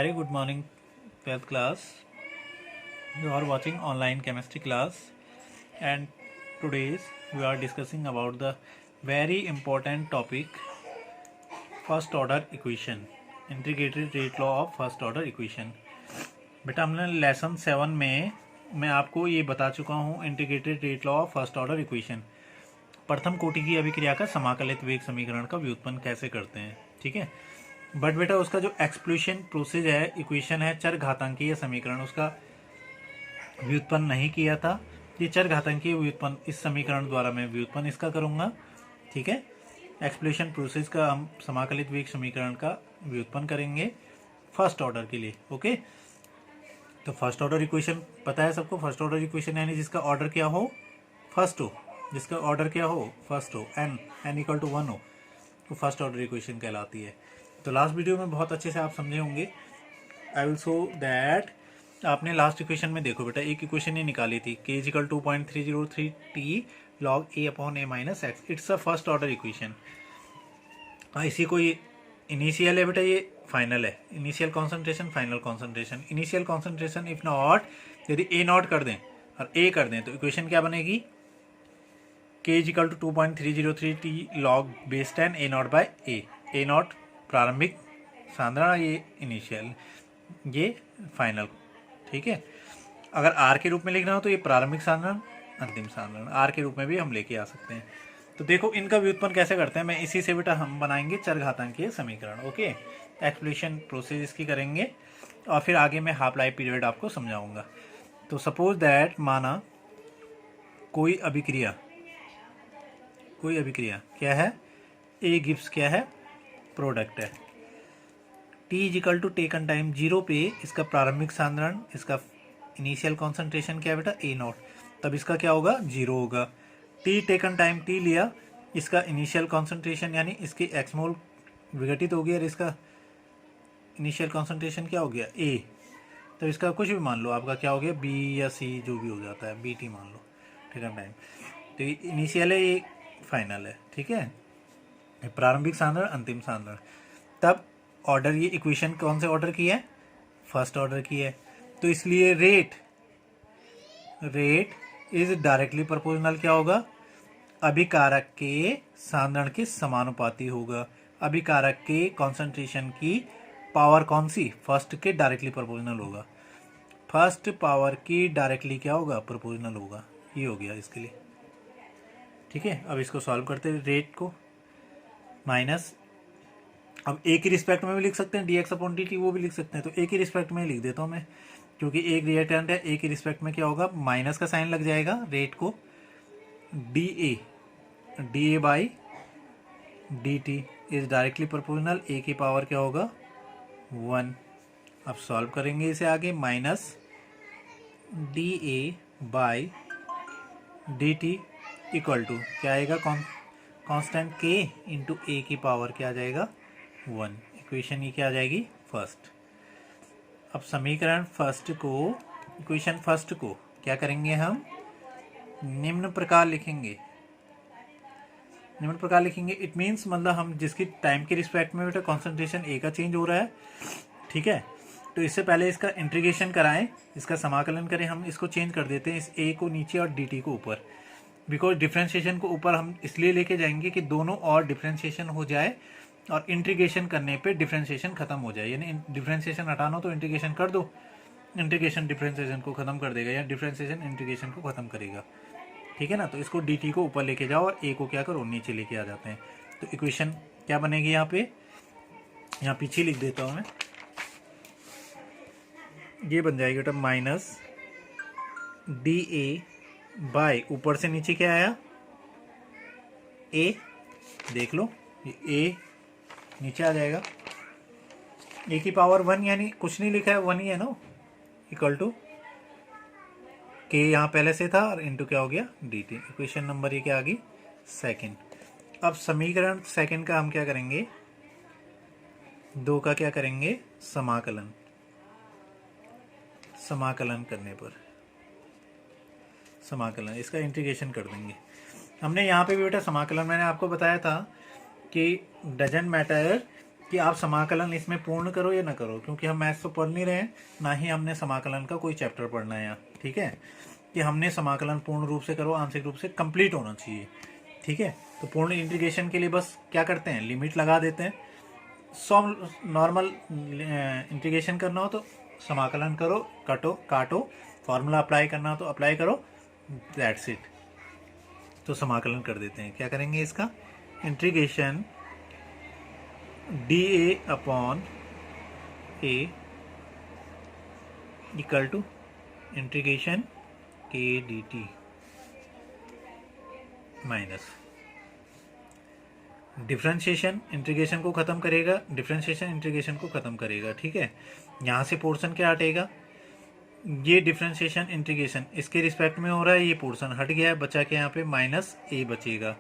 Very good morning, 12th class. You are watching online chemistry class, and today we are discussing about the very important topic first order equation, integrated rate law of first order equation. बेटा हमने lesson 7 में मैं आपको ये बता चुका हूँ integrated rate law of first order equation, प्रथम कोटि की अभिक्रिया का समाकलित वेग समीकरण का व्युत्पन्न कैसे करते हैं। ठीक है, बट बेटा उसका जो एक्सप्लोशन प्रोसेस है, इक्वेशन है चर घातांकीय समीकरण, उसका व्युत्पन्न नहीं किया था। ये चर घातांकीय व्युत्पन्न इस समीकरण द्वारा मैं व्युत्पन्न इसका करूंगा। ठीक है, एक्सप्लोशन प्रोसेस का हम समाकलित वेग समीकरण का व्युत्पन्न करेंगे फर्स्ट ऑर्डर के लिए। ओके, तो फर्स्ट ऑर्डर इक्वेशन पता है सबको। फर्स्ट ऑर्डर इक्वेशन यानी जिसका ऑर्डर क्या हो, फर्स्ट हो, जिसका ऑर्डर क्या हो, फर्स्ट हो, n इक्वल टू 1 हो, तो फर्स्ट ऑर्डर इक्वेशन कहलाती है। तो लास्ट वीडियो में बहुत अच्छे से आप समझे होंगे। आई विल शो दैट आपने लास्ट इक्वेशन में देखो बेटा, एक इक्वेशन ये निकाली थी k is equal 2.303 t log a upon a minus x. It's a first order equation. इसी को ये इनिशियल है बेटा, ये फाइनल है। Initial concentration, final concentration. Initial concentration if not, यदि a नॉट कर दें और a कर दें तो इक्वेशन क्या बनेगी, k is equal to 2.303 t log base 10 a naught by a naught प्रारंभिक सांद्रण, ये इनिशियल, ये फाइनल। ठीक है, अगर आर के रूप में लिखना हो तो ये प्रारंभिक सांद्रण, अंतिम सांद्रण, आर के रूप में भी हम लेके आ सकते हैं। तो देखो इनका व्युत्पन्न कैसे करते हैं, मैं इसी से बेटा हम बनाएंगे चर घातांकीय समीकरण। ओके, एक्सप्लेशन प्रोसेस इसकी करेंगे और फिर आगे मैं हाफ लाइफ पीरियड आपको समझाऊंगा। तो सपोज दैट, माना कोई अभिक्रिया क्या है, ए गिव्स क्या है, प्रोडक्ट है। T is equal to taken time 0 पे इसका प्रारंभिक सांद्रण, इसका इनिशियल कॉन्सेंट्रेशन क्या है बेटा, ए नॉट, तब इसका क्या होगा, 0 होगा। टी टेकन टाइम टी लिया, इसका इनिशियल कॉन्सेंट्रेशन यानी इसकी एक्स मोल विघटित हो गया और इसका इनिशियल कॉन्सेंट्रेशन क्या हो गया, ए, तो इसका कुछ भी मान लो, आपका क्या हो गया, बी या सी जो भी हो जाता है, बी टी मान लो टेकन टाइम। तो ये इनिशियल है, ये फाइनल है। ठीक है, प्रारंभिक सांद्रण, अंतिम सांद्रण। तब ऑर्डर, ये इक्वेशन कौन से ऑर्डर की है, फर्स्ट ऑर्डर की है। तो इसलिए रेट इज डायरेक्टली प्रोपोर्शनल क्या होगा, अभिकारक के सांद्रण के समानुपाती होगा। अभिकारक के कॉन्सेंट्रेशन की पावर कौन सी, फर्स्ट के डायरेक्टली प्रोपोर्शनल होगा। फर्स्ट पावर की डायरेक्टली क्या होगा, प्रोपोर्शनल होगा। ये हो गया इसके लिए। ठीक है, अब इसको सॉल्व करते हैं, रेट को माइनस, अब ए की रिस्पेक्ट में भी लिख सकते हैं, D x upon D T, वो भी लिख सकते हैं। तो ए की रिस्पेक्ट में लिख देता हूँ मैं, क्योंकि एक रिएक्टेंट है। ए की रिस्पेक्ट में क्या होगा, माइनस का साइन लग जाएगा, रेट को D A by D T is directly proportional, A की पावर क्या होगा, 1। अब सॉल्व करेंगे इसे आगे, minus d A by D t equal to क्या आएगा, कांस्टेंट k इंटू ए की पावर क्या आ जाएगा, 1। इक्वेशन ये क्या आ जाएगी, फर्स्ट। अब समीकरण फर्स्ट को, इक्वेशन फर्स्ट को क्या करेंगे हम, निम्न प्रकार लिखेंगे। इट मीन्स मतलब हम जिसकी टाइम के रिस्पेक्ट में बेटा कॉन्सेंट्रेशन ए का चेंज हो रहा है। ठीक है, तो इससे पहले इसका इंटीग्रेशन कराएं, इसका समाकलन करें, हम इसको चेंज कर देते हैं, इस ए को नीचे और डी टी को ऊपर। बिकॉज डिफ्रेंशिएशन को ऊपर हम इसलिए लेके जाएंगे कि दोनों और डिफ्रेंशिएशन हो जाए और इंटीग्रेशन करने पे डिफ्रेंशिएशन खत्म हो जाए। यानी डिफ्रेंशिएशन हटाना हो तो इंटीग्रेशन कर दो, इंटीग्रेशन डिफ्रेंशिएशन को खत्म कर देगा या डिफ्रेंशिएशन इंटीग्रेशन को खत्म करेगा। ठीक है ना, तो इसको डी टी को ऊपर लेके जाओ और ए को क्या करो, नीचे लेके आ जाते हैं। तो इक्वेशन क्या बनेगी यहाँ पे, यहाँ पीछे लिख देता हूँ मैं, ये बन जाएगी बेटा माइनस डी ए बाय, ऊपर से नीचे क्या आया, ए, देख लो ये ए नीचे आ जाएगा, ए की पावर 1, यानी कुछ नहीं लिखा है, 1 ही है ना, इक्वल टू के यहाँ पहले से था और इंटू क्या हो गया, डी टी। इक्वेशन नंबर ये क्या आ गई, सेकेंड। अब समीकरण सेकेंड का हम क्या करेंगे, 2 का क्या करेंगे, समाकलन करने पर समाकलन, इसका इंटीग्रेशन कर देंगे। हमने यहाँ पे भी बेटा समाकलन मैंने आपको बताया था कि डजंट मैटर कि आप समाकलन इसमें पूर्ण करो या ना करो, क्योंकि हम मैथ्स तो पढ़ नहीं रहे हैं, ना ही हमने समाकलन का कोई चैप्टर पढ़ना है यहाँ। ठीक है, कि हमने समाकलन पूर्ण रूप से करो, आंशिक रूप से कंप्लीट होना चाहिए। ठीक है, तो पूर्ण इंटीग्रेशन के लिए बस क्या करते हैं, लिमिट लगा देते हैं। नॉर्मल इंटीग्रेशन करना हो तो समाकलन करो, काटो, फॉर्मूला अप्लाई करना हो तो अप्लाई करो, दैट्स इट। तो समाकलन कर देते हैं। क्या करेंगे इसका, integration D A upon A equal to integration K D T minus differentiation integration को ख़त्म करेगा, डिफ्रेंशिएशन इंटीग्रेशन को ख़त्म करेगा। ठीक है, यहाँ से पोर्शन क्या हटेगा, ये डिफ्रेंशिएशन इंटीग्रेशन इसके रिस्पेक्ट में हो रहा है, ये पोर्शन हट गया है, बचा के यहाँ पे माइनस ए बचेगा।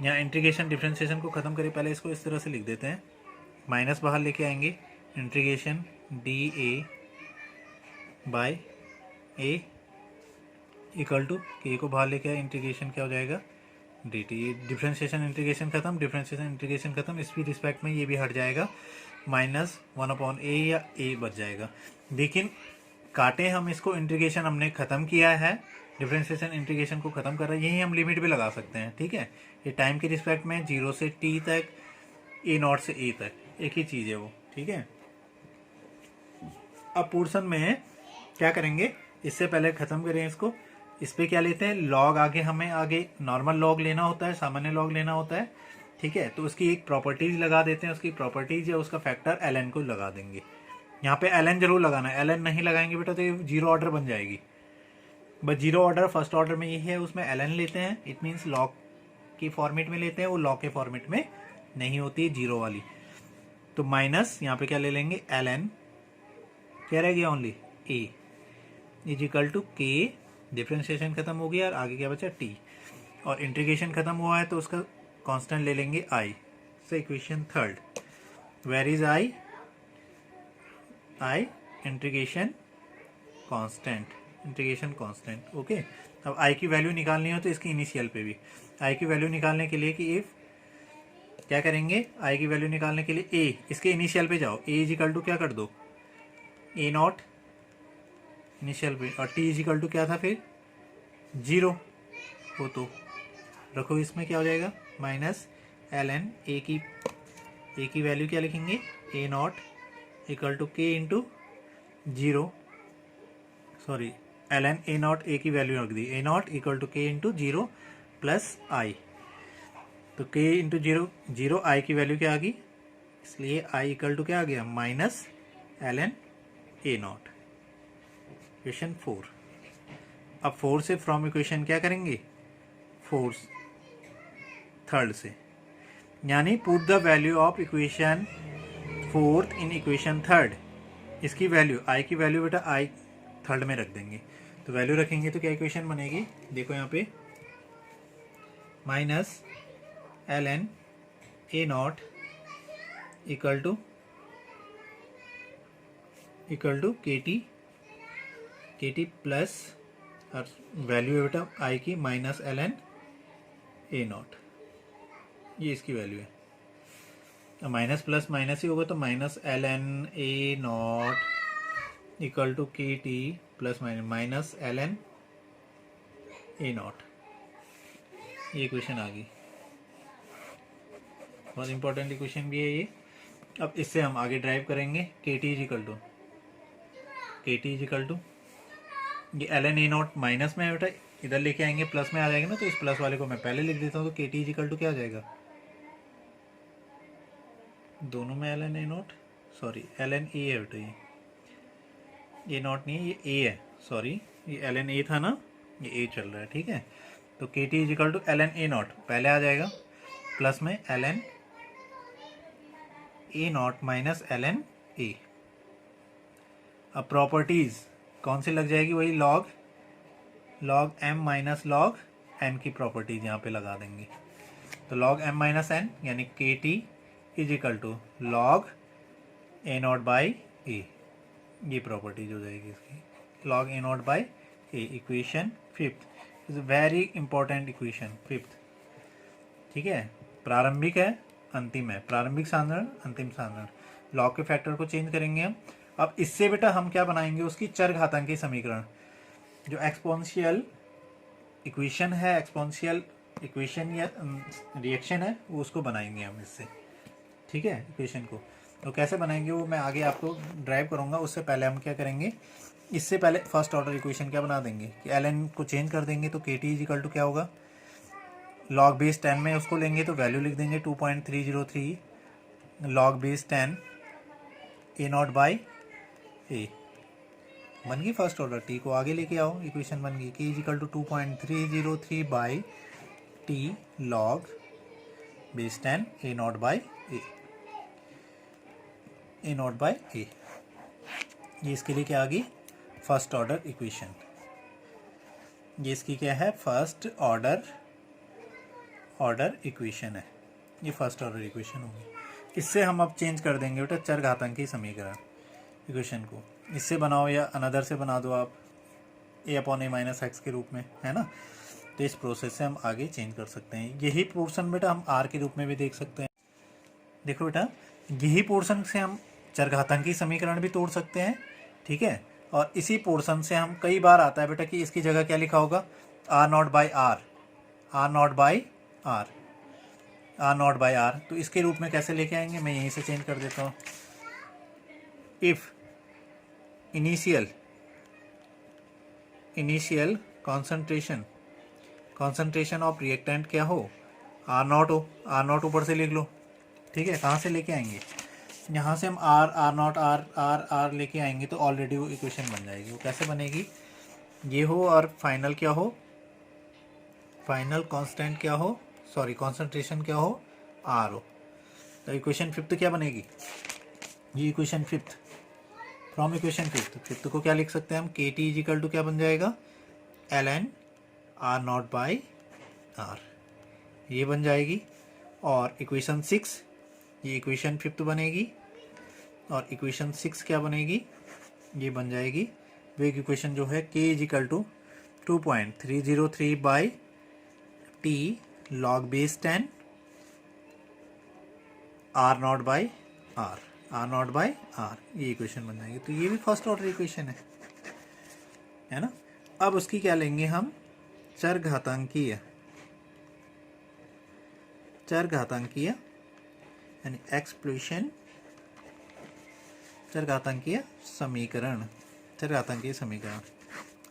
यहाँ इंटीग्रेशन डिफ्रेंशिएशन को ख़त्म करे, पहले इसको इस तरह से लिख देते हैं, माइनस बाहर लेके आएंगे, integration D a by a equal to k को बाहर लेके आए, इंटीग्रेशन क्या हो जाएगा डी टी। डिफ्रेंशिएशन इंटीग्रेशन खत्म, डिफ्रेंशिएशन इंटीग्रेशन खत्म, इसकी रिस्पेक्ट में ये भी हट जाएगा, माइनस 1/a या a बच जाएगा। लेकिन काटे हम इसको, इंटीग्रेशन हमने ख़त्म किया है, डिफ्रेंशिएशन इंटीग्रेशन को ख़त्म कर रहा है, यही हम लिमिट भी लगा सकते हैं। ठीक है, ये टाइम के रिस्पेक्ट में 0 से t तक, a0 से a तक, एक ही चीज़ है वो। ठीक है, अब पोर्शन में क्या करेंगे, इससे पहले ख़त्म करें इसको, इस पर क्या लेते हैं, लॉग हमें आगे नॉर्मल लॉग लेना होता है, सामान्य लॉग लेना होता है। ठीक है, तो उसकी एक प्रॉपर्टीज लगा देते हैं, उसकी प्रॉपर्टीज या उसका फैक्टर ln को लगा देंगे। यहाँ पे ln जरूर लगाना है, ln नहीं लगाएंगे बेटा तो ये जीरो ऑर्डर बन जाएगी। बस जीरो ऑर्डर फर्स्ट ऑर्डर में ये है, उसमें ln लेते हैं, इट मीन्स लॉग के फॉर्मेट में लेते हैं, वो लॉग के फॉर्मेट में नहीं होती है जीरो वाली। तो माइनस यहाँ पे क्या ले लेंगे, ln क्या रह गया, only a is equal to k, differentiation खत्म हो गया और आगे क्या बचा t, और इंटीग्रेशन खत्म हुआ है तो उसका कांस्टेंट ले लेंगे i। से equation third, where is i integration constant. Okay, अब i की वैल्यू निकालनी हो तो इसकी इनिशियल पे भी i की वैल्यू निकालने के लिए कि इफ क्या करेंगे, i की वैल्यू निकालने के लिए a, इसके इनिशियल पे जाओ, a इज इक्वल टू क्या कर दो, a0 इनिशियल पे, और t इज इक्वल टू क्या था फिर 0 हो, तो रखो इसमें क्या हो जाएगा, माइनस ln a की वैल्यू क्या लिखेंगे, a0 इक्वल टू के into 0, sorry ln a0 a की वैल्यू रख दी, a0 इक्वल टू के इंटू 0 प्लस आई, तो k इंटू 0 i की वैल्यू क्या आ गई, इसलिए i इक्वल टू क्या आ गया, माइनस ln a0। इक्वेशन 4। अब 4 से फ्रॉम इक्वेशन क्या करेंगे, 4 थर्ड से, यानी put the value of equation 4th in equation third. इसकी वैल्यू i की वैल्यू बेटा i थर्ड में रख देंगे, तो वैल्यू रखेंगे तो क्या इक्वेशन बनेगी, देखो यहाँ पे minus ln a0 equal to kt plus, और वैल्यू है बेटा i की माइनस ln a0, ये इसकी वैल्यू है। माइनस प्लस माइनस ही होगा तो minus ln a0 equal to kt plus minus ln a0, ये इक्वेशन आ गई। बहुत इंपॉर्टेंट इक्वेशन भी है ये। अब इससे हम आगे ड्राइव करेंगे, kt इज इक्वल टू ये ln a0 माइनस में है बेटा, इधर लेके आएंगे प्लस में आ जाएगा ना, तो इस प्लस वाले को मैं पहले लिख देता हूँ, तो kt इज इक्वल टू क्या आ जाएगा, दोनों में ln a0, sorry ln a है बेटा, ये a0 नहीं है, ये a है, सॉरी ये ln a था ना, ये a चल रहा है। ठीक है, तो kt is equal to ln a0 पहले आ जाएगा, प्लस में ln a0 minus ln a। अब प्रॉपर्टीज कौन सी लग जाएगी, वही log m minus log n की प्रॉपर्टीज यहाँ पे लगा देंगे, तो log m माइनस n यानी kt is equal to log a0 by a, ये प्रॉपर्टीज हो जाएगी इसकी, log a0 by a। Equation 5th is very important equation 5th। ठीक है, प्रारंभिक है, अंतिम है, प्रारंभिक साधारण अंतिम साधारण। लॉग के फैक्टर को चेंज करेंगे हम। अब इससे बेटा हम क्या बनाएंगे, उसकी चरघातांकी समीकरण, जो एक्सपोनेंशियल इक्वेशन है, एक्सपोनेंशियल इक्वेशन या रिएक्शन है, वो उसको बनाएंगे हम इससे। ठीक है, इक्वेशन को तो कैसे बनाएंगे वो मैं आगे आपको ड्राइव करूँगा। उससे पहले हम क्या करेंगे, इससे पहले फर्स्ट ऑर्डर इक्वेशन क्या बना देंगे कि ln को चेंज कर देंगे, तो kt इजिकल टू क्या होगा, लॉग बेस 10 में उसको लेंगे तो वैल्यू लिख देंगे 2.303 log base 10 A not by A. बन गई फर्स्ट ऑर्डर। टी को आगे लेके आओ, इक्वेशन बन गई k equal to 2.303 by T log base 10 A not by A not by A. ये इसके लिए क्या आ गई, फर्स्ट ऑर्डर इक्वेशन। ये इसकी क्या है, फर्स्ट ऑर्डर इक्वेशन है, ये फर्स्ट ऑर्डर इक्वेशन होगी। इससे हम अब चेंज कर देंगे बेटा चरघातांकी समीकरण इक्वेशन को। इससे बनाओ या अनदर से बना दो आप, a upon A minus x के रूप में, है ना। तो इस प्रोसेस से हम आगे चेंज कर सकते हैं। यही पोर्शन बेटा हम r के रूप में भी देख सकते हैं। देखो बेटा, यही पोर्शन से हम चरघातांकी समीकरण भी तोड़ सकते हैं, ठीक है। और इसी पोर्शन से हम, कई बार आता है बेटा कि इसकी जगह क्या लिखा होगा, r not by R, r not by R, R not by R. तो इसके रूप में कैसे लेके आएंगे, मैं यहीं से चेंज कर देता हूँ। If initial concentration of reactant क्या हो, आर नॉट हो, आर नॉट ऊपर से लिख लो, ठीक है। कहाँ से लेके आएंगे, यहाँ से हम आर नॉट आर लेके आएंगे तो ऑलरेडी वो इक्वेशन बन जाएगी। वो कैसे बनेगी, ये हो और फाइनल क्या हो, फाइनल कांस्टेंट क्या हो, सॉरी कॉन्सेंट्रेशन क्या हो, आर हो। तो इक्वेशन फिफ्थ क्या बनेगी, ये equation fifth, from equation fifth को क्या लिख सकते हैं हम, के टी इजिकल टू क्या बन जाएगा, L N R not by R, ये बन जाएगी। और इक्वेशन 6, ये इक्वेशन फिफ्थ बनेगी। और इक्वेशन 6 क्या बनेगी, ये बन जाएगी वेग इक्वेशन जो है K is equal to 2.303 by T log base 10 R not by R, R not by R, ये इक्वेशन बन जाएगी। तो ये भी फर्स्ट ऑर्डर इक्वेशन है ना। अब उसकी क्या लेंगे हम, चरघातांकीय यानी एक्सप्रेशन, चरघातांकीय समीकरण।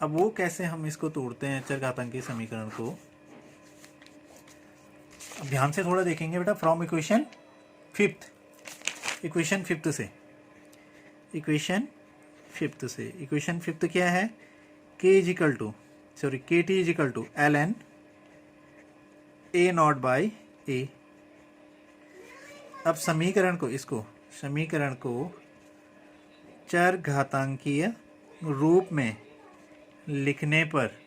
अब वो कैसे हम इसको तोड़ते हैं चरघातांकीय समीकरण को, अब ध्यान से थोड़ा देखेंगे बेटा। फ्रॉम इक्वेशन फिफ्थ से, इक्वेशन फिफ्थ क्या है, K T is equal to L N A not by A. अब समीकरण को चरघातांकीय रूप में लिखने पर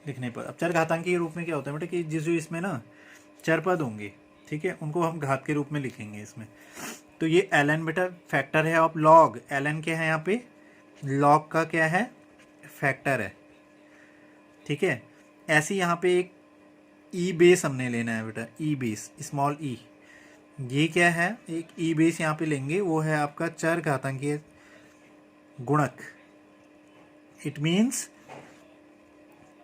अब चरघातांकीय रूप में क्या होता है बेटा कि जो इसमें ना चरपद होंगे, ठीक है, उनको हम घात के रूप में लिखेंगे इसमें। तो ये ln बेटा फैक्टर है ऑफ लॉग, ln क्या है यहाँ पे, लॉग का क्या है, फैक्टर है, ठीक है। ऐसे यहाँ पे एक ई बेस हमने लेना है बेटा, ई बेस स्मॉल ई, ये क्या है, एक ई बेस यहाँ पे लेंगे, वो है आपका चरघातांकीय गुणक। इट मीन्स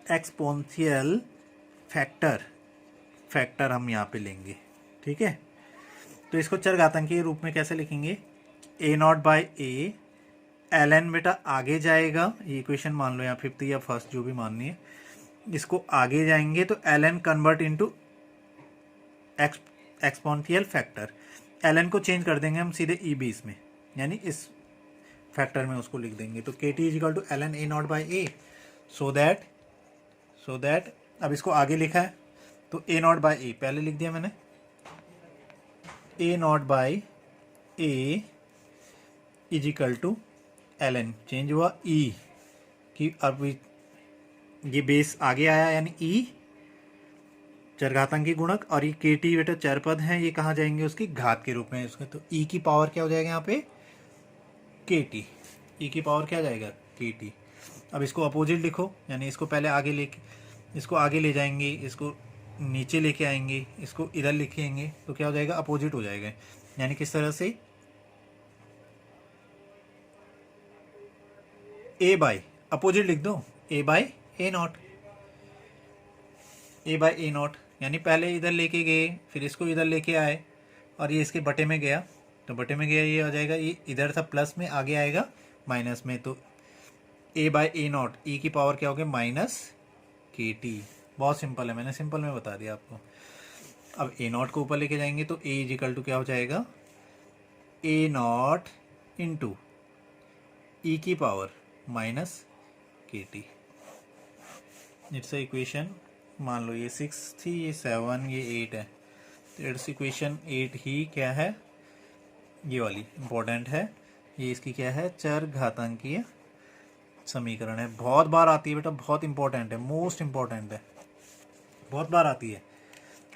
एक्सपोनेंशियल फैक्टर हम यहाँ पे लेंगे, ठीक है। तो इसको चरघातांकीय रूप में कैसे लिखेंगे, A not by A, L N बेटा आगे जाएगा, ये इक्वेशन मान लो यहाँ फिफ्थ या फर्स्ट जो भी माननी है, इसको आगे जाएंगे तो L N convert into exponential factor. L N को चेंज कर देंगे हम सीधे ई बीस में, यानी इस फैक्टर में उसको लिख देंगे। तो K T is equal to L N A not by A, so that अब इसको आगे लिखा है तो ए नॉट बाई ए पहले लिख दिया मैंने, A not by A equal to L N, change हुआ ई कि अब ये बेस आगे आया यानी ई चरघातांकी गुणक, और ये के टी बेटा चरपद हैं, ये कहाँ जाएंगे उसकी घात के रूप में उसके। तो ई की पावर क्या हो जाएगा यहाँ पे, के टी, ई की पावर क्या जाएगा, के टी। अब इसको अपोजिट लिखो, यानी इसको पहले आगे इसको आगे ले जाएंगे, इसको नीचे लेके आएंगे, इसको इधर लिखेंगे तो क्या हो जाएगा, अपोजिट हो जाएगा। यानी किस तरह से, ए बाई अपोजिट लिख दो, A by A naught, A by A naught. यानी पहले इधर लेके गए, फिर इसको इधर लेके आए और ये इसके बटे में गया, तो बटे में गया ये हो जाएगा, ये इधर था प्लस में, आगे आएगा माइनस में, तो ए बाई ए नॉट, ई की पावर क्या हो गया माइनस के टी। बहुत सिंपल है, मैंने सिंपल में बता दिया आपको। अब ए नॉट को ऊपर लेके जाएंगे तो ए इजिकल टू क्या हो जाएगा, ए नॉट इंटू ई की पावर माइनस के टी। इट्स इक्वेशन, मान लो ये 6 थी, ये 7, ये 8 है, तो इट्स इक्वेशन 8 ही क्या है, ये वाली इम्पोर्टेंट है। ये इसकी क्या है, चर घातांकीय समीकरण है। बहुत बार आती है बेटा, बहुत इंपॉर्टेंट है, मोस्ट इंपॉर्टेंट है, बहुत बार आती है।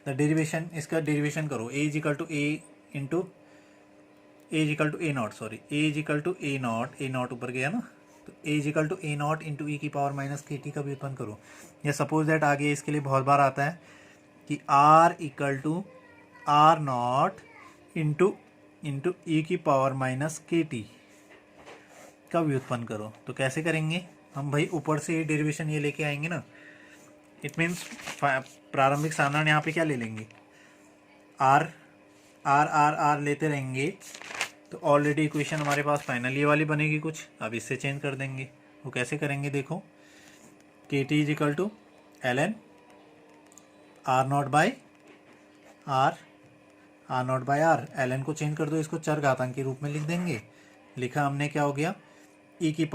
द डेरिवेशन, इसका डेरिवेशन करो, A equal to A into A equal to A naught, sorry A equal to A naught ऊपर गया ना, तो A equal to A naught into E की पावर माइनस के टी का भी उत्पन्न करो। या सपोज दैट आगे इसके लिए बहुत बार आता है कि R equal to R naught into E की पावर माइनस के टी का व्युत्पन्न करो। तो कैसे करेंगे हम भाई, ऊपर से डेरिवेशन ये लेके आएंगे ना, इट मीन्स प्रारंभिक साधारण यहाँ पे क्या ले लेंगे, आर आर आर आर लेते रहेंगे, तो ऑलरेडी इक्वेशन हमारे पास फाइनल ये वाली बनेगी कुछ। अब इससे चेंज कर देंगे, वो कैसे करेंगे देखो, K T is equal to L N R not by R, R not by R, L N को चेंज कर दो, इसको चर घातांक के रूप में लिख देंगे। लिखा हमने, क्या हो गया, ई की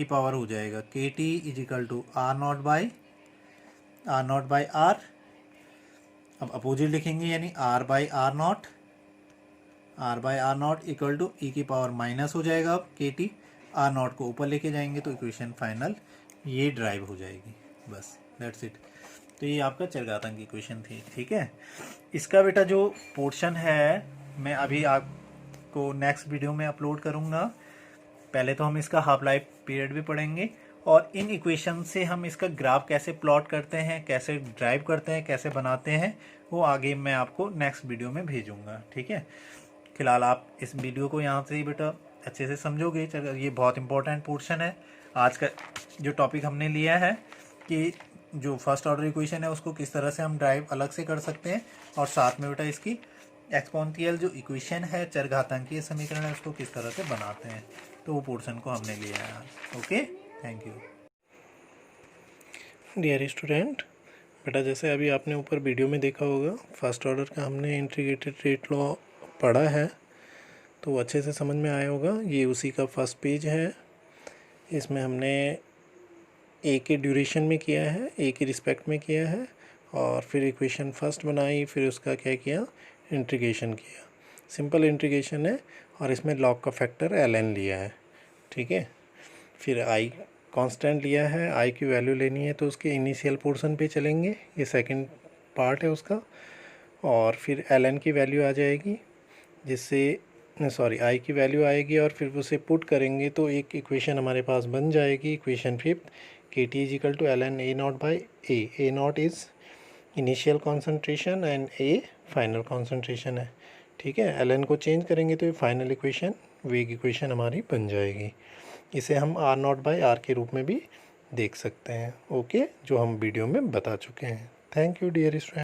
पावर हो जाएगा K T is equal to R not by R. अब अपोजिट लिखेंगे, यानी R by R naught equal to E की पावर माइनस हो जाएगा। अब के टी आर नॉट को ऊपर लेके जाएंगे तो इक्वेशन फाइनल ये ड्राइव हो जाएगी, बस दैट्स इट। तो ये आपका चरघातांक की इक्वेशन थी, ठीक है। इसका बेटा जो पोर्शन है मैं अभी आपको नेक्स्ट वीडियो में अपलोड करूँगा। पहले तो हम इसका हाफ लाइफ पीरियड भी पढ़ेंगे, और इन इक्वेशन से हम इसका ग्राफ कैसे प्लॉट करते हैं, कैसे ड्राइव करते हैं, कैसे बनाते हैं, वो आगे मैं आपको नेक्स्ट वीडियो में भेजूँगा, ठीक है। फिलहाल आप इस वीडियो को यहाँ से ही बेटा अच्छे से समझोगे, ये बहुत इंपॉर्टेंट पोर्शन है। आज का जो टॉपिक हमने लिया है कि जो फर्स्ट ऑर्डर इक्वेशन है उसको किस तरह से हम ड्राइव अलग से कर सकते हैं, और साथ में बेटा इसकी एक्सपोनेंशियल जो इक्वेशन है, चरघातांकीय समीकरण है, उसको किस तरह से बनाते हैं, तो वो पोर्शन को हमने लिया है आज। Okay, thank you. Dear student, बेटा जैसे अभी आपने ऊपर वीडियो में देखा होगा, फर्स्ट ऑर्डर का हमने इंटीग्रेटेड रेट लॉ पढ़ा है, तो वो अच्छे से समझ में आया होगा। ये उसी का फर्स्ट पेज है। इसमें हमने ए के ड्यूरेशन में किया है, ए की रिस्पेक्ट में किया है, और फिर इक्वेशन फर्स्ट बनाई, फिर उसका क्या किया, इंटीग्रेशन किया। सिंपल इंटीग्रेशन है, और इसमें लॉग का फैक्टर ln लिया है, ठीक है। फिर आई कांस्टेंट लिया है, आई की वैल्यू लेनी है तो उसके इनिशियल पोर्शन पे चलेंगे, ये सेकंड पार्ट है उसका। और फिर ln की वैल्यू आ जाएगी, जिससे आई की वैल्यू आएगी, और फिर उसे पुट करेंगे तो एक इक्वेशन हमारे पास बन जाएगी, equation fifth, K T is equal to ln A not by A not is initial concentration and A final concentration है, ठीक है। ln को चेंज करेंगे तो ये फाइनल इक्वेशन, वेग इक्वेशन हमारी बन जाएगी। इसे हम आर नॉट बाई आर के रूप में भी देख सकते हैं, ओके, जो हम वीडियो में बता चुके हैं। Thank you dear student.